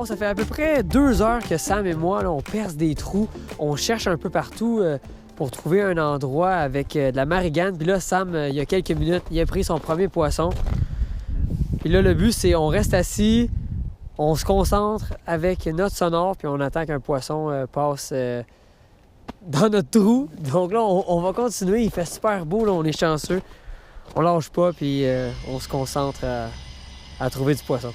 ça fait à peu près 2 heures que Sam et moi, là, on perce des trous. On cherche un peu partout pour trouver un endroit avec de la marigane. Puis là, Sam, il y a quelques minutes, il a pris son premier poisson. Puis là, le but, c'est on reste assis, on se concentre avec notre sonore, puis on attend qu'un poisson passe dans notre trou. Donc là, on va continuer. Il fait super beau, là, on est chanceux. On lâche pas, puis on se concentre à trouver du poisson.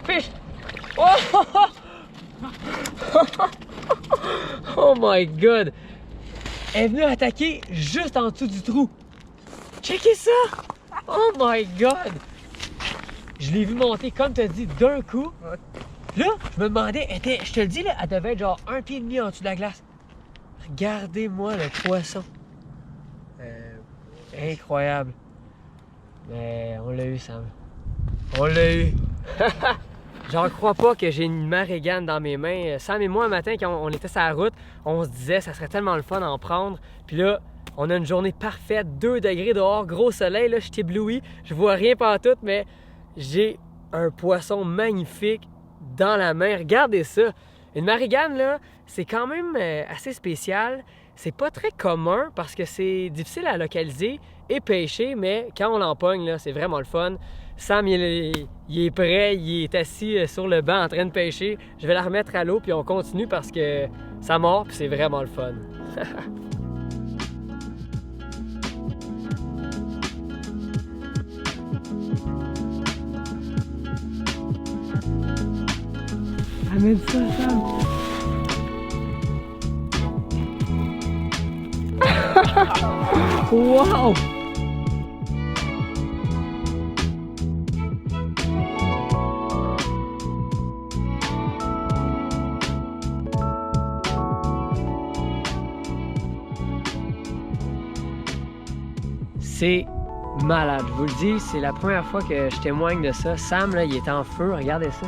Fish! Oh! Oh my god! Elle est venue attaquer juste en dessous du trou. Checkez ça! Oh my god! Je l'ai vu monter, comme tu as dit, d'un coup. Là, je me demandais, je te le dis, là, elle devait être genre 1,5 pied en dessous de la glace. Regardez-moi le poisson. Incroyable. Mais on l'a eu, Sam. On l'a eu. J'en crois pas que j'ai une marigane dans mes mains. Sam et moi, un matin, quand on était sur la route, on se disait ça serait tellement le fun d'en prendre. Puis là, on a une journée parfaite, 2 degrés dehors, gros soleil, là, je suis ébloui. Je vois rien pantoute, mais j'ai un poisson magnifique dans la main. Regardez ça. Une marigane, là, c'est quand même assez spécial. C'est pas très commun parce que c'est difficile à localiser et pêcher, mais quand on l'empogne, là, c'est vraiment le fun. Sam, il est prêt, il est assis sur le banc en train de pêcher. Je vais la remettre à l'eau puis on continue parce que ça mord puis c'est vraiment le fun. Amène ça, Sam! Wow! C'est malade, je vous le dis, c'est la première fois que je témoigne de ça. Sam, là, il est en feu, regardez ça.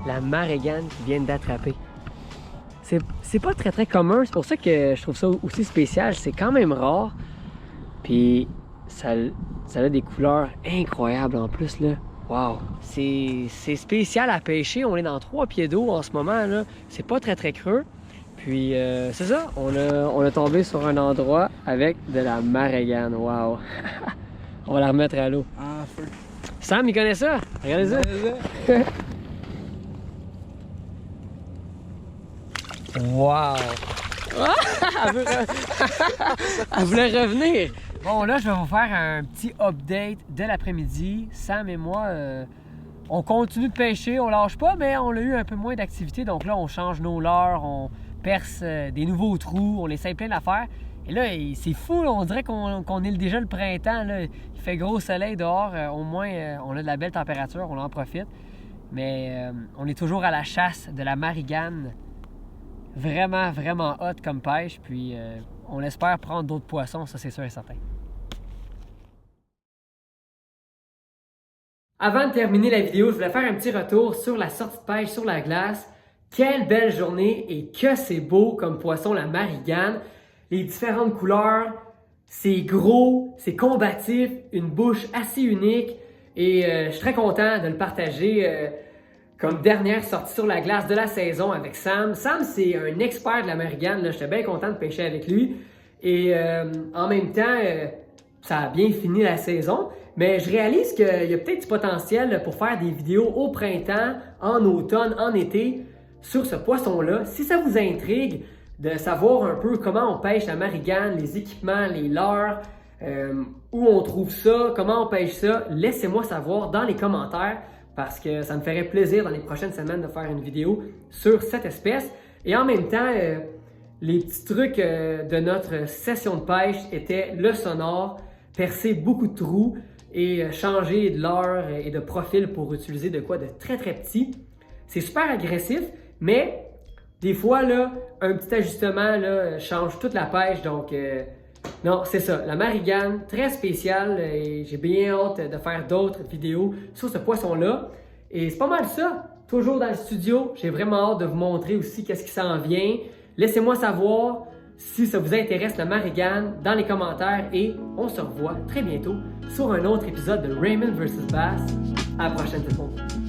La marigane qui vient d'attraper. C'est pas très commun, c'est pour ça que je trouve ça aussi spécial. C'est quand même rare. Puis ça a des couleurs incroyables en plus, là. Wow! C'est spécial à pêcher. On est dans 3 pieds d'eau en ce moment, là. C'est pas très creux. Puis c'est ça, on a tombé sur un endroit avec de la marigane. Wow! On va la remettre à l'eau. Ah, feu. Sam, il connaît ça? Regardez ça! Wow! Elle voulait revenir! Bon, là, je vais vous faire un petit update de l'après-midi. Sam et moi, on continue de pêcher, on lâche pas, mais on a eu un peu moins d'activité. Donc là, on change nos leurres, on perce des nouveaux trous, on essaye plein d'affaires. Et là, c'est fou, là, on dirait qu'on est déjà le printemps. Là. Il fait gros soleil dehors, au moins on a de la belle température, on en profite. Mais on est toujours à la chasse de la marigane. Vraiment hot comme pêche. Puis on espère prendre d'autres poissons, ça c'est sûr et certain. Avant de terminer la vidéo, je voulais faire un petit retour sur la sortie de pêche sur la glace. Quelle belle journée et que c'est beau comme poisson la marigane. Les différentes couleurs, c'est gros, c'est combatif, une bouche assez unique et je suis très content de le partager comme dernière sortie sur la glace de la saison avec Sam. Sam, c'est un expert de la marigane, j'étais bien content de pêcher avec lui et en même temps, ça a bien fini la saison. Mais je réalise qu'il y a peut-être du potentiel pour faire des vidéos au printemps, en automne, en été sur ce poisson-là. Si ça vous intrigue de savoir un peu comment on pêche la marigane, les équipements, les leurres, où on trouve ça, comment on pêche ça, laissez-moi savoir dans les commentaires parce que ça me ferait plaisir dans les prochaines semaines de faire une vidéo sur cette espèce. Et en même temps, les petits trucs de notre session de pêche étaient le sonore, percer beaucoup de trous, et changer de leurre et de profil pour utiliser de quoi de très petit. C'est super agressif, mais des fois, là, un petit ajustement là, change toute la pêche. Donc, Non, c'est ça. La marigane, très spéciale et j'ai bien hâte de faire d'autres vidéos sur ce poisson-là. Et c'est pas mal ça. Toujours dans le studio. J'ai vraiment hâte de vous montrer aussi qu'est-ce qui s'en vient. Laissez-moi savoir si ça vous intéresse la marigane dans les commentaires et on se revoit très bientôt sur un autre épisode de Raymond vs Bass. À la prochaine tout le monde.